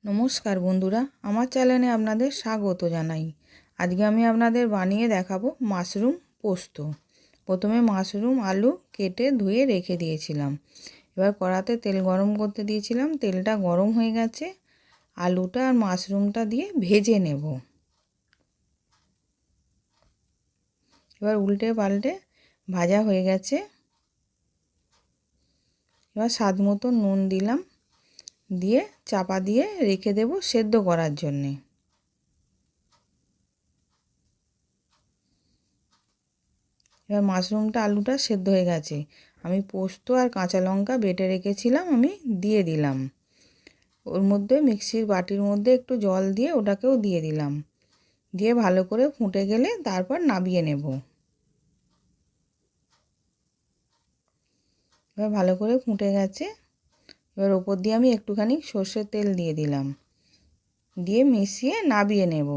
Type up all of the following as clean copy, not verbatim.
নমস্কার বন্ধুরা, আমার চ্যানেলে আপনাদের স্বাগত জানাই। আজকে আমি আপনাদের বানিয়ে দেখাবো মাশরুম পোস্ত। প্রথমে মাশরুম আলু কেটে ধুয়ে রেখে দিয়েছিলাম। এবার কড়াতে তেল গরম করতে দিয়েছিলাম, তেলটা গরম হয়ে গেছে। আলুটা আর মাশরুমটা দিয়ে ভেজে নেব। এবার উল্টে পাল্টে ভাজা হয়ে গেছে। এবার স্বাদ মতো নুন দিলাম, দিয়ে চাপা দিয়ে রেখে দেব সেদ্ধ করার জন্যে। এবার মাশরুমটা আলুটা সেদ্ধ হয়ে গেছে। আমি পোস্ত আর কাঁচা লঙ্কা বেটে রেখেছিলাম, আমি দিয়ে দিলাম। ওর মধ্যে মিক্সির বাটির মধ্যে একটু জল দিয়ে ওটাকেও দিয়ে দিলাম। দিয়ে ভালো করে ফুটে গেলে তারপর নামিয়ে নেব। এবার ভালো করে ফুটে গেছে। এবার ওপর দিয়ে আমি একটুখানি সর্ষের তেল দিয়ে দিলাম, দিয়ে মিশিয়ে নামিয়ে নেব।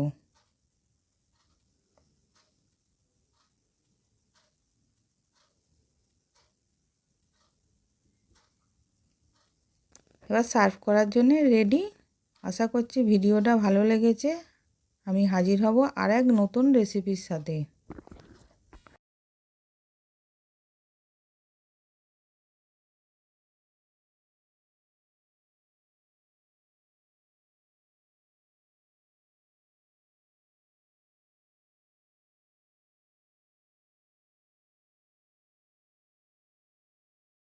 এবার সার্ভ করার জন্য রেডি। আশা করছি ভিডিওটা ভালো লেগেছে। আমি হাজির হব আর এক নতুন রেসিপির সাথে।